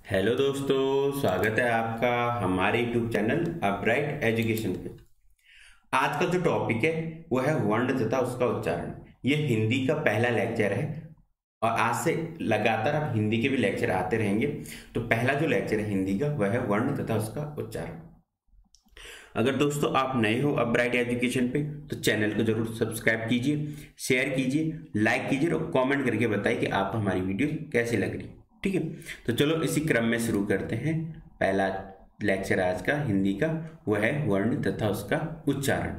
Hello दोस्तों, स्वागत है आपका हमारे यूट्यूब चैनल अपराइट एजुकेशन पे। आज का जो टॉपिक है वो है वर्ण तथा उसका उच्चारण। ये हिंदी का पहला लेक्चर है और आज से लगातार अब हिंदी के भी लेक्चर आते रहेंगे। तो पहला जो लेक्चर है हिंदी का वह है वर्ण तथा उसका उच्चारण। अगर दोस्तों आप नए हो अपराइट एजुकेशन पे तो चैनल को जरूर सब्सक्राइब कीजिए, शेयर कीजिए, लाइक कीजिए और कमेंट करके बताइए कि आपको हमारी वीडियो कैसी लग रही है। ठीक है, तो चलो इसी क्रम में शुरू करते हैं। पहला लेक्चर आज का हिंदी का वह है वर्ण तथा उसका उच्चारण।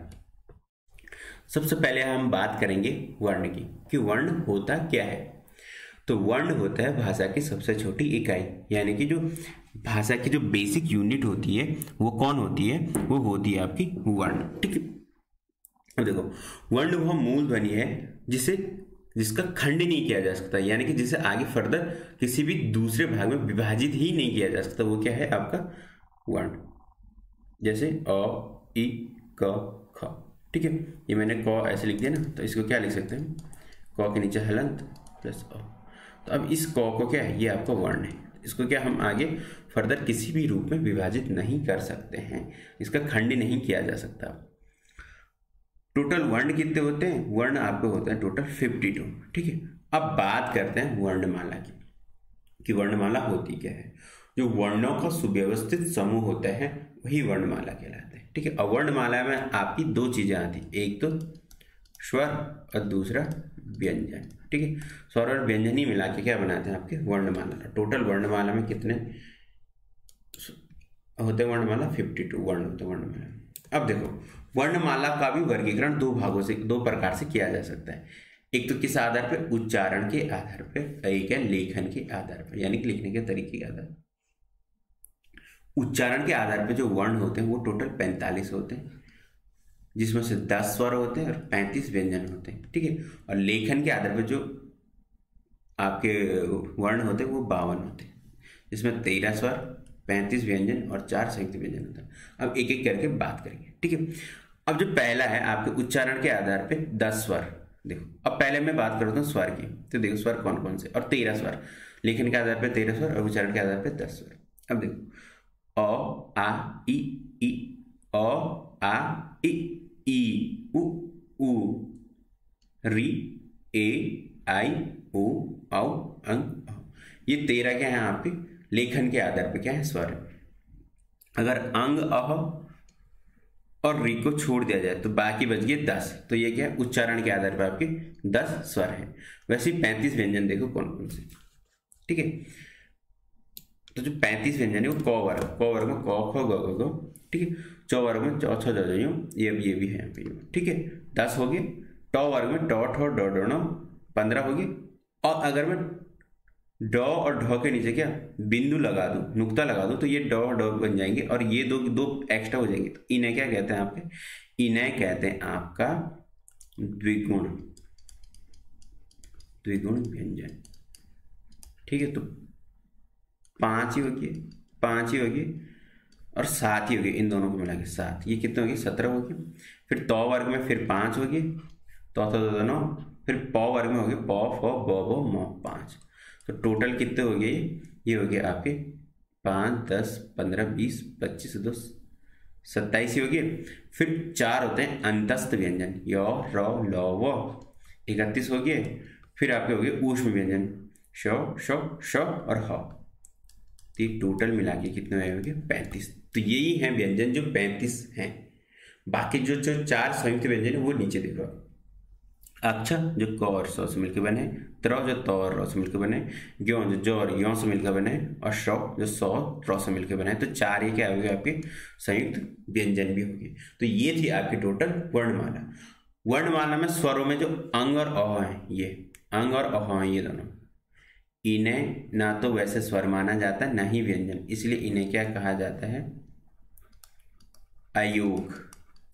सबसे पहले हम बात करेंगे वर्ण की कि वर्ण होता क्या है। तो वर्ण होता है भाषा की सबसे छोटी इकाई, यानी कि जो भाषा की जो बेसिक यूनिट होती है वो कौन होती है, वो होती है आपकी वर्ण। ठीक है, अब देखो वर्ण वह मूल ध्वनि है जिसका खंड नहीं किया जा सकता, यानी कि जिसे आगे फर्दर किसी भी दूसरे भाग में विभाजित ही नहीं किया जा सकता। वो क्या है आपका वर्ण। जैसे अ, इ, क, ख। ठीक है, ये मैंने क ऐसे लिख दिया ना, तो इसको क्या लिख सकते हैं, क के नीचे हलंत प्लस अ। तो अब इस क को क्या है, ये आपका वर्ण है। इसको क्या हम आगे फर्दर किसी भी रूप में विभाजित नहीं कर सकते हैं, इसका खंड नहीं किया जा सकता। टोटल वर्ण कितने होते हैं, वर्ण आपके होते हैं टोटल 52। ठीक है, अब बात करते हैं वर्णमाला की कि वर्णमाला होती क्या है। जो वर्णों का सुव्यवस्थित समूह होता है वही वर्णमाला कहलाता है। ठीक है, अब वर्णमाला में आपकी दो चीजें आती, एक तो स्वर और दूसरा व्यंजन। ठीक है, स्वर और व्यंजन ही मिला के क्या बनाते हैं आपके वर्णमाला। टोटल वर्णमाला में कितने होते हैं, वर्णमाला 52 वर्ण होते हैं वर्णमाला। अब देखो वर्णमाला का भी वर्गीकरण दो प्रकार से किया जा सकता है। एक तो किस आधार पर, उच्चारण के आधार पर, एक है लेखन के आधार पर, यानी कि लिखने के तरीके के आधार पर। उच्चारण के आधार पर जो वर्ण होते हैं वो टोटल 45 होते हैं, जिसमें से 10 स्वर होते हैं और 35 व्यंजन होते हैं। ठीक है, और लेखन के आधार पर जो आपके वर्ण होते हैं वो 52 होते हैं, जिसमें 13 स्वर, 35 व्यंजन और 4 संयुक्त व्यंजन होता है। अब एक एक करके बात करेंगे। ठीक है, अब जो पहला है आपके उच्चारण के आधार पे 10 स्वर। देखो अब पहले मैं बात करता हूँ स्वर की, तो देखो स्वर कौन कौन से, और 13 स्वर। लेखन के आधार पे 13 स्वर और उच्चारण के आधार पे 10 स्वर। अब देखो अ आ इ अ आ इ उ ऊ री ए आई ओ औ अंग औ। ये 13 क्या है आपके लेखन के आधार पे क्या है, स्वर। अगर अंग अह और री को छोड़ दिया जाए तो बाकी बच गए 10, तो ये क्या है उच्चारण के आधार पर आपके 10 स्वर हैं। वैसे 35 व्यंजन देखो कौन कौन से। ठीक है, तो जो 35 व्यंजन है वो क वर्ग में क ख ग घ घ। ठीक है, च वर्ग में च छ ज झ ञ, ये भी है यहाँ पे। ठीक है, 10 हो गए। ट वर्ग में ट ठ ड ढ ण 15 हो गए। और अगर मैं ड और ढ के नीचे क्या बिंदु लगा दूं, नुक्ता लगा दूं, तो ये ड ड बन जाएंगे और ये दो दो एक्स्ट्रा हो जाएंगे। तो इन्हें क्या कहते हैं आपके, इन्हें कहते हैं आपका द्विगुण द्विगुण व्यंजन। ठीक है, तो 5 ही होगी, 5 ही होगी और 7 ही होगी, इन दोनों को मिला के 7। ये कितने होगी, 17 होगी। फिर त वर्ग में फिर 5 होगी, तो 9। फिर प वर्ग में होगी प फ ब भ म 5। तो टोटल कितने हो गए, ये हो गए आपके 5 10 15 20 25 2 27 ही हो गए। फिर 4 होते हैं अंतस्थ व्यंजन, य र ल व 31 हो गए। फिर आपके हो गए ऊष्म व्यंजन श श श और ह। तो ये टोटल मिला के कितने हो गए 35। तो यही है व्यंजन जो 35 हैं। बाकी जो जो 4 संयुक्त व्यंजन है वो नीचे देखो। अक्ष जो क और स से मिलकर बने, त्र जो त और र से मिलकर बने, ज्ञ जो ज और य से मिलकर बने, और श जो स र से मिलकर बने। तो 4 ये क्या हो गए आपके संयुक्त व्यंजन भी हो गए। तो ये थी आपकी टोटल वर्णमाला। वर्णमाला में स्वरों में जो अंग और अ है, ये अंग और अ है, ये दोनों, इन्हें ना तो वैसे स्वर माना जाता है ना ही व्यंजन, इसलिए इन्हें क्या कहा जाता है, अयोग,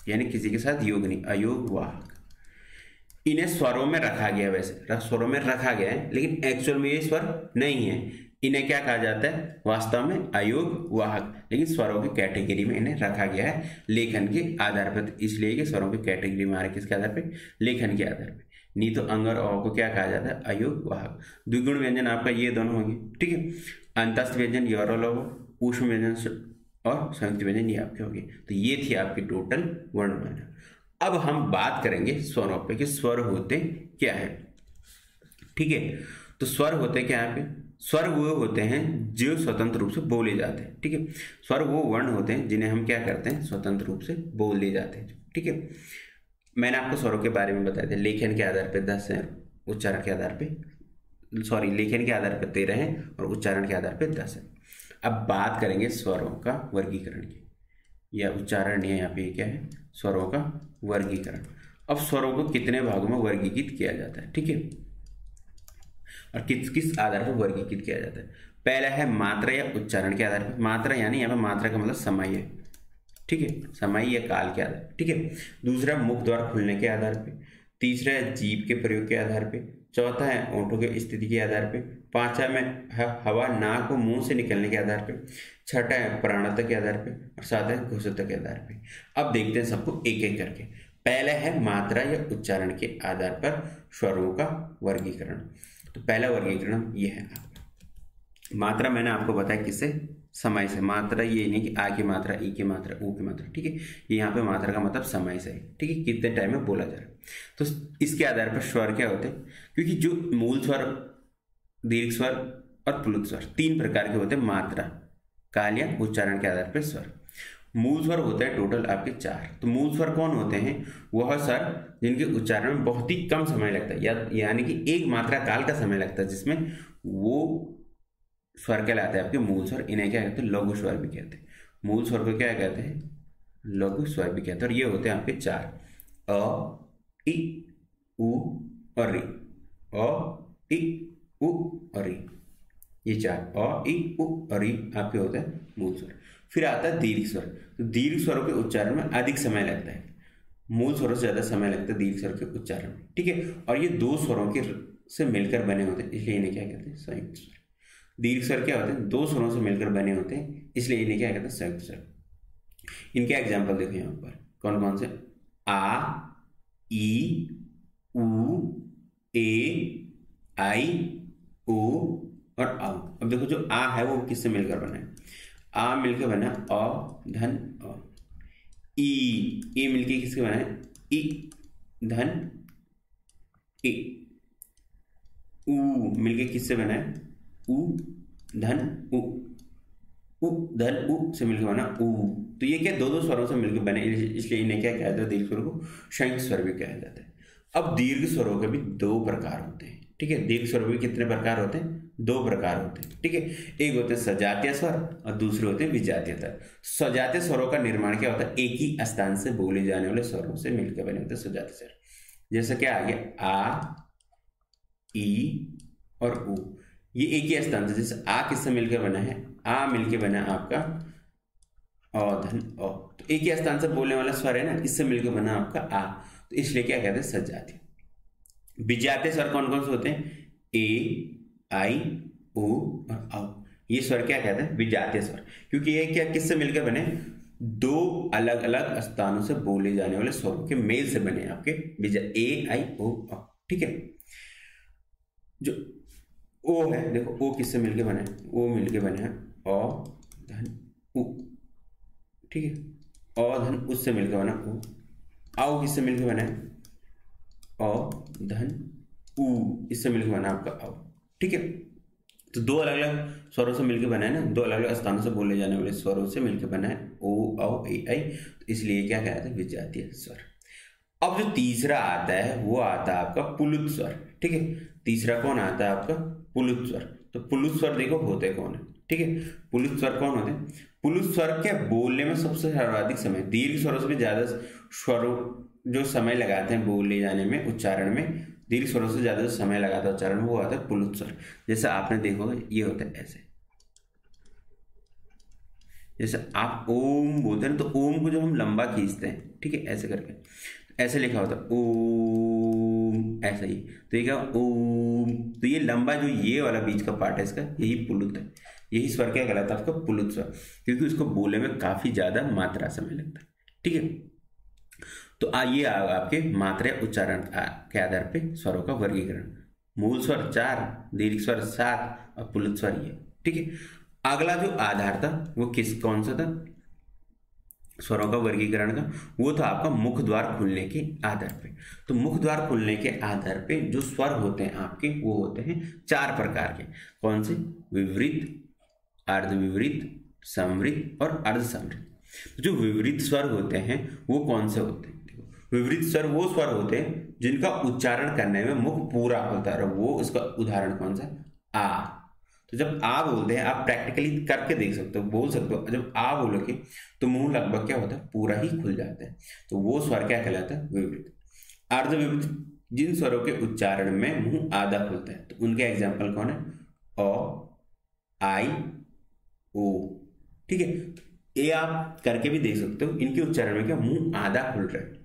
यानी किसी के साथ योग नहीं, अयोग वाहक। इन्हें स्वरों में रखा गया, वैसे स्वरों में रखा गया है लेकिन एक्चुअल में ये स्वर नहीं है। इन्हें क्या कहा जाता है, वास्तव में अयोग वाहक, लेकिन स्वरों की कैटेगरी में इन्हें रखा गया है लेखन के आधार पर। इसलिए कि स्वरों की कैटेगरी में आ रहे किसके आधार पर, लेखन के आधार पर। नहीं तो अंग और अ को क्या कहा जाता है, अयोग वाहक। द्विगुण व्यंजन आपका ये दोनों होंगे। ठीक है, अंतस्थ व्यंजन ये और ऊष्म व्यंजन और संयुक्त व्यंजन ये आपके हो गए। तो ये थी आपकी टोटल वर्णमाला। अब हम बात करेंगे स्वरों पे कि स्वर होते क्या है। ठीक है, तो स्वर होते क्या है? स्वर वो होते हैं जो स्वतंत्र रूप से बोले जाते हैं। ठीक है, स्वर वो वर्ण होते हैं जिन्हें हम क्या करते हैं, स्वतंत्र रूप से बोले जाते हैं। ठीक है, मैंने आपको स्वरों के बारे में बताया था, लेखन के आधार पर 10 है, उच्चारण के आधार पे लेखन के आधार पर 13 है और उच्चारण के आधार पर 10 है। अब बात करेंगे स्वरों का वर्गीकरण की, या उच्चारण है यहाँ पे क्या है, स्वरों का वर्गीकरण। अब स्वरों को कितने भागों में वर्गीकृत किया जाता है, ठीक है, और किस किस आधार पर वर्गीकृत किया जाता है। पहला है मात्रा या उच्चारण के आधार पर। मात्रा यानी यहाँ पर मात्रा का मतलब समय है, ठीक है, समय या काल के आधार पर। ठीक है, दूसरा मुख द्वार खुलने के आधार पर। तीसरा है जीभ के प्रयोग के आधार पर। चौथा है ओंठों की स्थिति के आधार पर। पांचवा में हवा नाक व मुंह से निकलने के आधार पर। छठा है प्राणता के आधार पर और सातवां है घोषता के आधार पर। अब देखते हैं सबको एक एक करके। पहला है मात्रा या उच्चारण के आधार पर स्वरों का वर्गीकरण। तो पहला वर्गीकरण ये है आपका। मात्रा मैंने आपको बताया किससे, समय से। मात्रा ये नहीं कि आ की मात्रा, ई की मात्रा, ऊ की मात्रा, ठीक है, ये यहाँ पे मात्रा का मतलब समय से है, ठीक है, कितने टाइम में बोला जा रहा है। तो इसके आधार पर स्वर क्या होते हैं, क्योंकि जो मूल स्वर, दीर्घ स्वर और प्लुत स्वर 3 प्रकार के होते हैं मात्रा, काल या उच्चारण के आधार पर स्वर। मूल स्वर होते हैं टोटल आपके 4। तो मूल स्वर कौन होते हैं, वह स्वर जिनके उच्चारण में बहुत ही कम समय लगता है, यानी कि एक मात्रा काल का समय लगता है, जिसमें वो स्वर कहलाते हैं आपके मूल स्वर। इन्हें क्या कहते हैं, लघु स्वर भी कहते हैं। मूल स्वर को क्या कहते हैं, लघु स्वर भी कहते हैं। और ये होते हैं आपके 4, अ, इ, उ और री। अ, इ, उ और री, ये 4 अ, इ, उ और री आपके होते हैं मूल स्वर। फिर आता है दीर्घ स्वर। तो दीर्घ स्वरों के उच्चारण में अधिक समय लगता है, मूल स्वरों से ज्यादा समय लगता है दीर्घ स्वर के उच्चारण में, ठीक है। और ये 2 स्वरों के से मिलकर बने होते हैं, इसलिए इन्हें क्या कहते हैं, संयुक्त स्वर। दीर्घ स्वर क्या होते हैं, 2 स्वरों से मिलकर बने होते हैं, इसलिए इन्हें क्या कहते हैं, संयुक्त स्वर। इनके एग्जाम्पल देखो यहाँ पर कौन कौन से, आ, ई, उ, ए, आई, ओ और औ। अब देखो जो आ है वो किससे मिलकर बना है, आ मिलकर बना अ धन अ। ई मिलके किसके बना है, ई धन ए। उ मिलके किससे बना है, उ धन उ। उ धन उ से मिलकर बना उ। तो ये क्या 2 स्वरों से मिलकर बने, इसलिए इन्हें क्या कहा जाता है, दीर्घ स्वर को संयुक्त स्वर भी कहा जाता है। अब दीर्घ स्वरों के भी 2 प्रकार होते हैं, ठीक है। दीर्घ स्वर भी कितने प्रकार होते हैं, 2 प्रकार होते हैं, ठीक है। एक होते हैं सजातीय स्वर और दूसरे होते हैं विजातीय स्वर। सजातीय स्वरों का निर्माण क्या होता है, एक ही स्थान से बोले जाने वाले स्वरों से मिलकर बने होते हैं सजातीय स्वर। जैसे क्या आ गया, आ, ई और उ, ये एक ही स्थान से। जैसे आ किससे मिलकर बना है, आ मिलकर बना है आपका अ धन अ, तो एक ही स्थान से बोलने वाला स्वर है ना, इससे मिलकर बना आपका आ, तो इसलिए क्या कहते हैं, सजातीय। विजातीय स्वर कौन कौन से होते हैं, ए, आई, ओ और औ। ये स्वर क्या कहते हैं, विजातीय स्वर, क्योंकि ये क्या किससे मिलकर बने, 2 अलग अलग स्थानों से बोले जाने वाले स्वरों के मेल से बने आपके ए, आई, ओ, औ, ठीक है। जो ओ है, देखो ओ किससे मिलके बना है, ओ मिलके बना है अ धन उ, ठीक है, अ धन उससे मिलकर बना उ। आओ किससे मिलकर बना है, अ धन उ, इससे मिलकर बना आपका आओ, ठीक है। तो 2 अलग अलग स्वरों से मिलकर बना है ना, 2 अलग अलग स्थानों से बोले जाने वाले स्वरों से मिलकर बना है ओ, औ, ए, आई, तो इसलिए क्या कहते हैं, विजातीय स्वर। अब जो तीसरा आता है वो आता है आपका पुलुत स्वर, ठीक है। तीसरा कौन आता है आपका, पुलुत स्वर। तो पुलुत स्वर देखो होते कौन है, ठीक है। पुलुत स्वर कौन होते हैं, पुलुत स्वर के बोलने में सबसे सर्वाधिक समय, दीर्घ स्वरों से भी ज्यादा स्वरों जो समय लगाते हैं बोले जाने में, उच्चारण में, दीर्घ स्वरों से ज्यादा समय लगाता है उच्चारण में, वो आता है पुलुत स्वर। जैसे आपने देखोगे ये होता है ऐसे, जैसे आप ओम बोलते हैं तो ओम को जो हम लंबा खींचते हैं, ठीक है, ऐसे करके, ऐसे लिखा होता है ओम, ऐसा ही। तो ये क्या ओम, तो ये लंबा जो ये वाला बीच का पार्ट है इसका, यही पुलुत है। यही स्वर क्या कहलाता है आपका, पुलुत स्वर, क्योंकि उसको बोलने में काफी ज्यादा मात्रा समय लगता है, ठीक है। तो ये आपके मात्रा उच्चारण के आधार पे स्वरों का वर्गीकरण। मूल स्वर 4, दीर्घ स्वर 7 और पुलुत स्वर ये। ठीक है। अगला जो आधार था वो कौन सा था स्वरों का वर्गीकरण का, वो था आपका मुख द्वार खुलने के आधार पे। तो मुख द्वार खुलने के आधार पे जो स्वर होते हैं आपके वो होते हैं 4 प्रकार के। कौन से? विवृत, अर्धविवृत, समवृत और अर्धसमवृत। तो जो विवृत स्वर होते हैं वो कौन से होते हैं? विवृत स्वर वो स्वर होते हैं जिनका उच्चारण करने में मुख पूरा होता है। वो उसका उदाहरण कौन सा? आ। तो जब आ बोलते हैं, आप प्रैक्टिकली करके देख सकते हो, बोल सकते हो, जब आ बोलोगे तो मुंह लगभग क्या होता है? पूरा ही खुल जाता है। तो वो स्वर क्या कहलाता है? विवृत। अर्धविवृत जिन स्वरों के उच्चारण में मुंह आधा खुलता है, तो उनके एग्जाम्पल कौन है? अ, आई, ओ। ठीक है, ये आप करके भी देख सकते हो, इनके उच्चारण में क्या मुंह आधा खुल रहा है।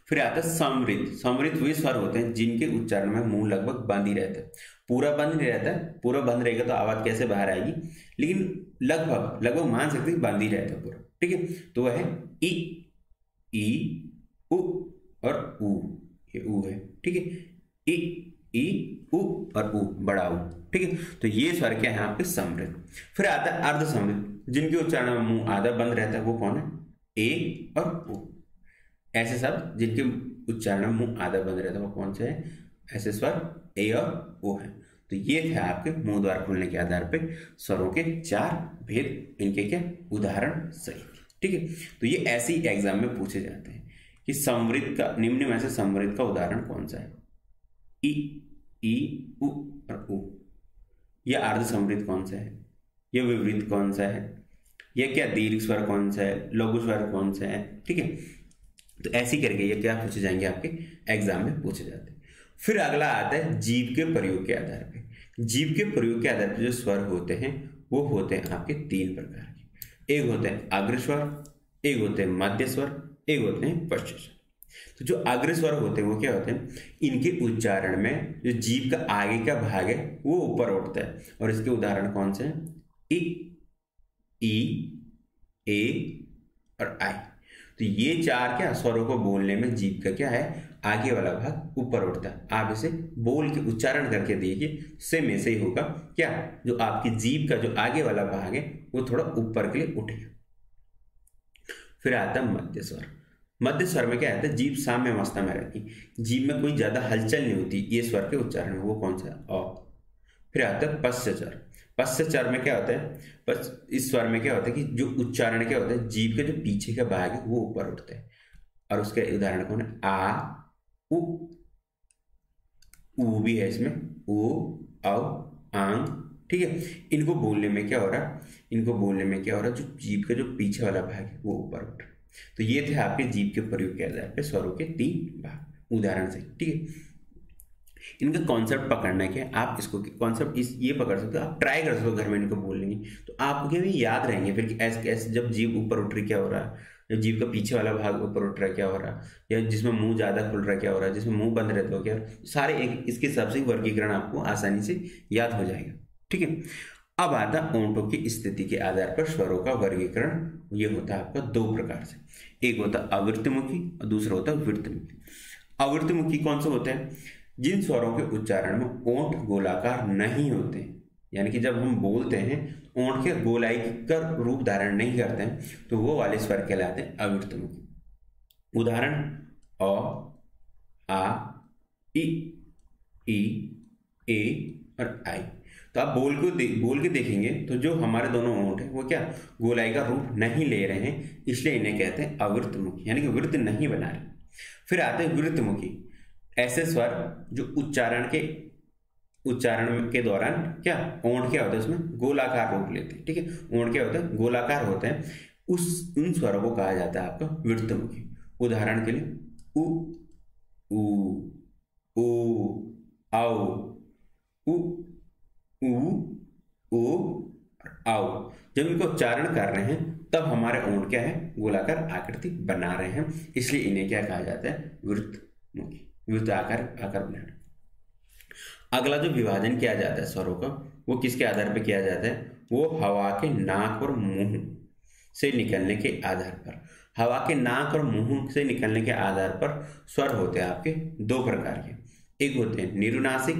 फिर आता है समवृत। समवृत वे स्वर होते हैं जिनके उच्चारण में मुंह लगभग बंद ही रहता है, पूरा बंद नहीं रहता है। पूरा बंद रहेगा तो आवाज कैसे बाहर आएगी, लेकिन लगभग लगभग मान सकते हैं बंद ही रहता है पूरा। ठीक है, तो वह है ई, ई, उ और ऊ। ये ऊ है। ठीक है, ई, उ और ऊ, बड़ा ऊ। ठीक है, तो ये स्वर क्या है आपके? समवृत। फिर आता है अर्धसमवृत, जिनके उच्चारण में मुंह आधा बंद रहता है, वो कौन है? ए और ओ। ऐसे शब्द जिनके उच्चारण में मुंह आधा बंद रहता है वो कौन से है? ऐसे स्वर ए और ओ है। तो ये थे आपके मुंह द्वार खुलने के आधार पे स्वरों के 4 भेद, इनके क्या उदाहरण सही। ठीक है, तो ये ऐसे ही एग्जाम में पूछे जाते हैं कि समवृत का, निम्न में से समवृत का उदाहरण कौन सा है? ई, उ और ऊ। या अर्ध समवृत कौन सा है? यह विवृत कौन सा है? यह क्या दीर्घ स्वर कौन सा है? लघु स्वर कौन सा है? ठीक है, तो ऐसे करके ये क्या पूछे जाएंगे आपके एग्जाम में पूछे जाते हैं। फिर अगला आता है जीभ के प्रयोग के आधार पे। जीभ के प्रयोग के आधार पे जो स्वर होते हैं वो होते हैं आपके 3 प्रकार के। एक होते हैं अग्र स्वर, एक होते हैं मध्य स्वर, एक होते हैं पश्च स्वर। तो जो अग्र स्वर होते हैं वो क्या होते हैं? इनके उच्चारण में जो जीभ का आगे का भाग है वो ऊपर उठता है, और इसके उदाहरण कौन से हैं? ई, ए और आई। तो ये 4 क्या स्वरों को बोलने में जीभ का क्या है? आगे वाला भाग ऊपर उठता है। आप इसे बोल के उच्चारण करके देखिए, सेम ऐसे ही होगा। क्या जो आपकी जीभ का जो आगे वाला भाग है वो थोड़ा ऊपर के लिए उठेगा। फिर आता है मध्य स्वर। मध्य स्वर में क्या आता है? जीभ साम्य अवस्था में रहती, जीभ में कोई ज्यादा हलचल नहीं होती ये स्वर के उच्चारण में, वो कौन सा है? अ। फिर आता है पश्च स्वर। पश्च स्वर में क्या होता है? बस इस स्वर में क्या होता है कि जो उच्चारण क्या होता है, जीभ के जो पीछे का भाग है वो ऊपर उठता है, और उसके उदाहरण कौन है? आ, उ, ऊ भी है इसमें, ऊ, औ, आंग। ठीक है, इनको बोलने में क्या हो रहा है? इनको बोलने में क्या हो रहा है? जो जीभ का जो पीछे वाला भाग है वो ऊपर उठ रहा है। तो ये थे आपके जीभ के प्रयोग के आधार पे स्वरों के 3 भाग उदाहरण से। ठीक है, इनका कॉन्सेप्ट पकड़ना है क्या? आप इसको कॉन्सेप्ट ये पकड़ सकते हो, आप ट्राई कर सकते हो घर में इनको बोलने की, तो आपको क्या भी याद रहेंगे। फिर ऐसे जब जीभ ऊपर उठ रही क्या हो रहा है, जब जीभ का पीछे वाला भाग ऊपर उठ रहा है क्या हो रहा है, या जिसमें मुंह ज्यादा खुल रहा है क्या हो रहा है, जिसमें मुंह बंद रहता हो क्या, सारे एक इसके हिसाब से वर्गीकरण आपको आसानी से याद हो जाएगा। ठीक है, अब आता ओंठों की स्थिति के आधार पर स्वरों का वर्गीकरण। ये होता है आपका 2 प्रकार से, एक होता है अवृतमुखी और दूसरा होता है वृत्तमुखी। अवृतमुखी कौन सा होता है? जिन स्वरों के उच्चारण में ओंठ गोलाकार नहीं होते, यानी कि जब हम बोलते हैं ओंठ के गोलाई का रूप धारण नहीं करते हैं, तो वो वाले स्वर कहलाते हैं अवृतमुखी। उदाहरण अ, आ, ई, ए और आई। तो आप बोल के देखेंगे तो जो हमारे दोनों ओंठ है वो क्या गोलाई का रूप नहीं ले रहे हैं, इसलिए इन्हें कहते हैं अवृतमुखी, यानी कि वृत्त नहीं बना रहे। फिर आते हैं वृत्तमुखी। ऐसे स्वर जो उच्चारण के दौरान क्या ओंठ क्या होता है उसमें गोलाकार रूप लेते हैं। ठीक है, ओंठ क्या होता है? गोलाकार होते हैं। उन स्वरों को कहा जाता है आपका वृत्तमुखी। उदाहरण के लिए उ, ऊ, औ, उ, ऊ, आओ। जब इनको उच्चारण कर रहे हैं तब हमारे ओंठ क्या है? गोलाकार आकृति बना रहे हैं, इसलिए इन्हें क्या कहा जाता है? वृत्तमुखी, वृत्त आकार बनाना। अगला जो विभाजन किया जाता है स्वरों का वो किसके आधार पर किया जाता है? वो हवा के नाक और मुंह से निकलने के आधार पर। हवा के नाक और मुंह से निकलने के आधार पर स्वर होते हैं आपके 2 प्रकार के, एक होते हैं निरुनासिक,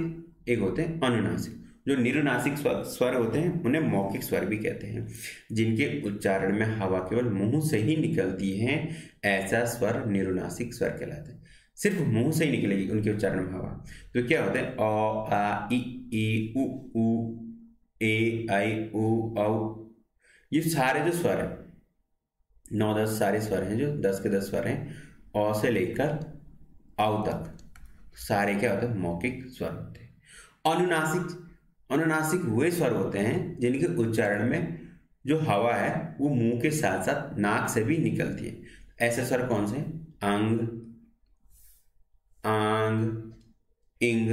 एक होते हैं अनुनासिक। जो निरुनासिक स्वर होते हैं उन्हें मौखिक स्वर भी कहते हैं। जिनके उच्चारण में हवा केवल मुंह से ही निकलती है, ऐसा स्वर निरुनासिक स्वर कहलाते हैं। सिर्फ मुंह से ही निकलेगी उनके उच्चारण में हवा। तो क्या होते हैं? अ, आ, ई, उ, ए, आई, उ, औ। ये सारे जो स्वर हैं, 9-10 सारे स्वर हैं, जो 10 के 10 स्वर हैं, अ से लेकर औ तक सारे क्या होते हैं? मौखिक स्वर होते हैं। अनुनासिक वे स्वर होते हैं जिनके उच्चारण में जो हवा है वो मुंह के साथ साथ नाक से भी निकलती है। ऐसे स्वर कौन से? अंग, आंग, इंग,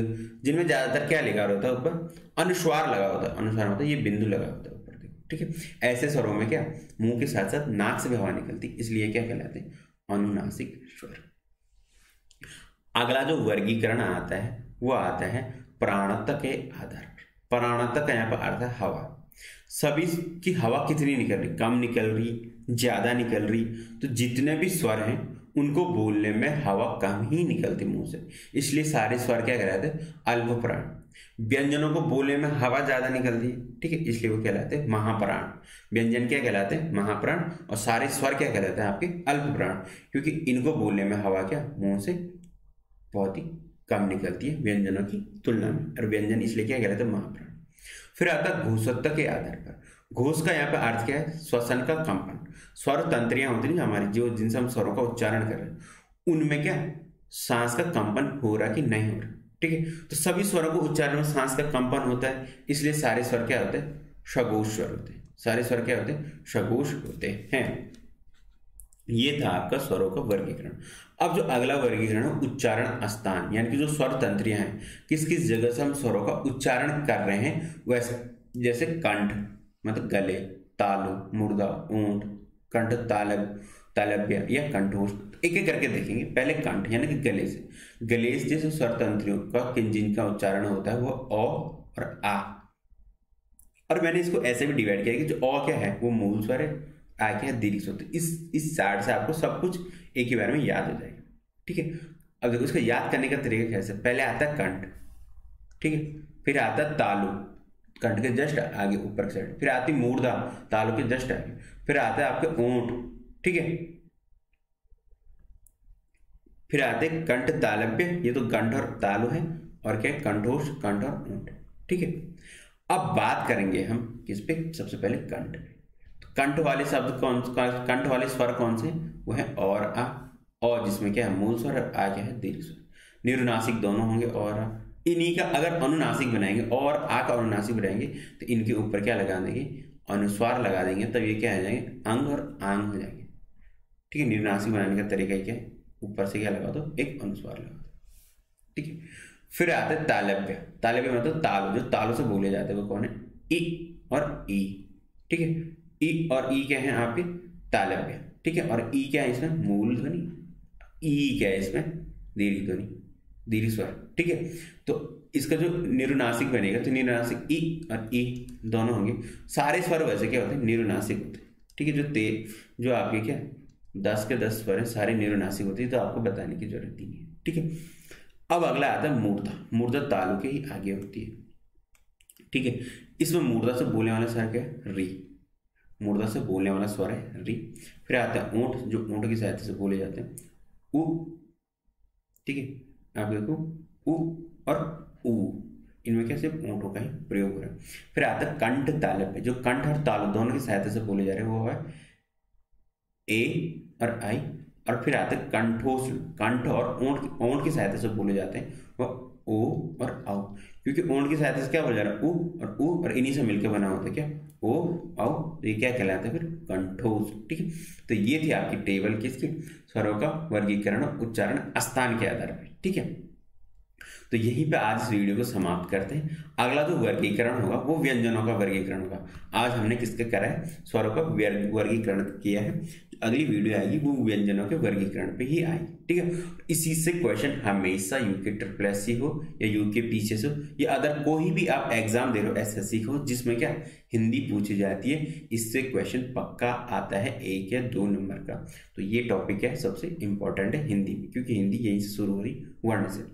जिनमें ज्यादातर क्या लगा होता है? ऊपर अनुस्वार लगा होता है। अनुस्वार मतलब ये बिंदु लगा होता है ऊपर, देखो, ठीक है। ऐसे स्वरों में क्या मुंह के साथ साथ नाक से भी हवा निकलती, इसलिए क्या कहलाते हैं? अनुनासिक स्वर। अगला जो वर्गीकरण आता है वो आता है प्राणत्व के आधार पर। प्राणत्व का यहाँ पर अर्थ है हवा। सभी की हवा कितनी निकल रही? कम निकल रही, ज्यादा निकल रही? तो जितने भी स्वर हैं उनको बोलने में हवा कम ही निकलती मुंह से, इसलिए सारे स्वर क्या कहलाते हैं? अल्प प्राण। व्यंजनों को बोलने में हवा ज्यादा निकलती है, ठीक है, इसलिए वो कहलाते हैं महाप्राण। व्यंजन क्या कहलाते हैं? महाप्राण। और सारे स्वर क्या कहलाते हैं? आपके अल्प प्राण, क्योंकि इनको बोलने में हवा क्या मुंह से बहुत ही कम निकलती है व्यंजनों की तुलना में, और व्यंजन इसलिए क्या कहलाते हैं? महाप्राण। फिर आता है घोषत्व के आधार पर। घोष का यहाँ पे अर्थ क्या है? श्वसन का कंपन। स्वर तंत्रियां होती है हमारी, जो जिनसे हम स्वरों का उच्चारण कर रहे हैं, उनमें क्या सांस का कंपन हो रहा कि नहीं हो रहा, ठीक है। तो सभी स्वरों को उच्चारण में सांस का कंपन होता है, इसलिए सारे स्वर क्या होते हैं? सघोष स्वर होते हैं। सारे स्वर क्या होते हैं? सघोष होते हैं। ये था आपका स्वरों का वर्गीकरण। अब जो अगला वर्गीकरण है उच्चारण स्थान, यानी कि जो स्वर तंत्रियां हैं, किस किस जगह से हम स्वरों का उच्चारण कर रहे हैं, वैसे जैसे कंठ मतलब गले, तालु, मुर्दा, ऊंट, कंठ तालव्य या कंठोष। एक एक करके देखेंगे। पहले कंठ यानी कि गले से। गले से जैसे स्वर तंत्रियों का जिनका उच्चारण होता है वो अ और आ। और मैंने इसको ऐसे भी डिवाइड किया कि जो अ क्या है वो मूल स्वर है, आ क्या है दीर्घ स्वर। इस चार्ट से आपको सब कुछ एक ही बार में याद हो जाएगा, ठीक है। अब देखो इसको याद करने का तरीका कैसे? पहले आता है कंठ, ठीक है, फिर आता है तालु, कंठ के जस्ट आगे ऊपर की साइड, फिर आती मूर्धा, तालु के जस्ट आगे, फिर आता है आपके ऊंट, ठीक है, फिर आते कंठ तालव्य, ये तो कंठ और तालु है, और क्या कंठोष, कंठ और ऊंट, ठीक है। अब बात करेंगे हम किस पे? सबसे पहले कंठ। तो कंठ वाले शब्द कंठ वाले स्वर कौन से? वो है और आ, और जिसमें क्या है मूल स्वर, आ क्या है दीर्घ स्वर। निरुनासिक दोनों होंगे और आ। इन्हीं का अगर अनुनासिक बनाएंगे और आ का अनुनासिक बनाएंगे तो इनके ऊपर क्या लगा देंगे? अनुस्वार लगा देंगे, तब ये क्या आ जाएंगे? अंग और आंग हो जाएंगे, ठीक है। निरुनासिक बनाने का तरीका क्या है? ऊपर से क्या लगा दो? एक अनुस्वार लगा दो, ठीक है। फिर आते हैं तालव्य। तालव्य मतलब तालु, जो तालु से बोले जाते हैं वो कौन है? ई और ई, ठीक है। ई और ई क्या है आपके? तालव्य, ठीक है। और ई क्या है इसमें? मूल ध्वनि। ई क्या है इसमें? दीर्घ ध्वनि, दीर्घ स्वर, ठीक है। तो इसका जो निरुनासिक बनेगा तो निरुनासिक ई और ई दोनों होंगे। सारे स्वर वैसे क्या होते हैं? निरुनासिक होते हैं, ठीक है। जो आपके क्या 10 के 10 स्वर है सारे निरुनासिक होते हैं, तो आपको बताने की जरूरत नहीं है, ठीक है। अब अगला आता है मूर्धा। मूर्धा तालु के ही आगे होती है, ठीक है। इसमें मूर्धा से बोलने वाला स्वर क्या है? री। मूर्धा से बोलने वाला स्वर है री। फिर आता है ऊंट, जो ऊंट की सहायता से बोले जाते हैं, उ, ठीक है। आप देखो उ और ऊ, इनमें क्या सिर्फ ऊंटों का ही प्रयोग हो रहा है। फिर आता है कंठ तालव्य, जो कंठ और तालु दोनों की सहायता से बोले जा रहे हैं, वो है ए और आई। और फिर आते हैं कंठोष, कंठ और ऊंट की सहायता से बोले जाते हैं, वह ओ और औ, क्योंकि ऊंट की सहायता से क्या बोल जा रहा है? ऊ और इन्हीं से मिलकर बना होता है क्या? ओ औ। तो ये क्या कहलाता है? फिर कंठोष, ठीक है। तो ये थी आपकी टेबल किसकी? स्वरों का वर्गीकरण और उच्चारण स्थान के आधार पर, ठीक है। तो यहीं पे आज इस वीडियो को समाप्त करते हैं। अगला जो वर्गीकरण होगा वो व्यंजनों का वर्गीकरण होगा। आज हमने किसका करा है? स्वरों का वर्गीकरण किया है। अगली वीडियो आएगी वो व्यंजनों के वर्गीकरण पे ही आएगी, ठीक है। इसी से क्वेश्चन हमेशा यूके SSC हो या यूके पीछे से हो या अदर कोई भी आप एग्जाम दे रहे हो SSC को, जिसमें क्या हिंदी पूछी जाती है, इससे क्वेश्चन पक्का आता है 1 या 2 नंबर का। तो ये टॉपिक है सबसे इंपॉर्टेंट है हिंदी में, क्योंकि हिंदी यहीं से शुरू हो रही वर्ण से।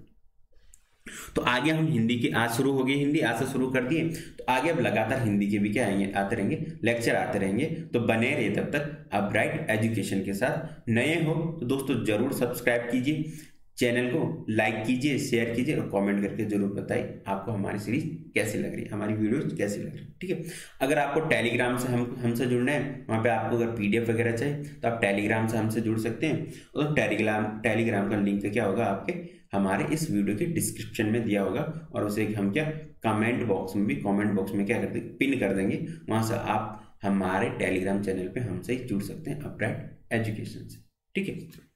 तो आगे हम हिंदी की आज शुरू हो गई, हिंदी आज से शुरू कर दिए, तो आगे अब लगातार हिंदी के भी क्या आएंगे, आते रहेंगे, लेक्चर आते रहेंगे। तो बने रहिए तब तक अपब्राइट एजुकेशन के साथ। नए हो तो दोस्तों जरूर सब्सक्राइब कीजिए, चैनल को लाइक कीजिए, शेयर कीजिए और कमेंट करके जरूर बताइए आपको हमारी सीरीज कैसी लग रही है, हमारी वीडियोस कैसी लग रही है। ठीक है, अगर आपको टेलीग्राम से हमसे जुड़ना है, वहाँ पे आपको अगर पीडीएफ वगैरह चाहिए तो आप टेलीग्राम से हमसे जुड़ सकते हैं। और टेलीग्राम का लिंक क्या होगा, आपके हमारे इस वीडियो के डिस्क्रिप्शन में दिया होगा, और उसे हम क्या कमेंट बॉक्स में क्या कर देंगे, पिन कर देंगे। वहाँ से आप हमारे टेलीग्राम चैनल पे हमसे जुड़ सकते हैं अपब्राइट एजुकेशन से। ठीक है।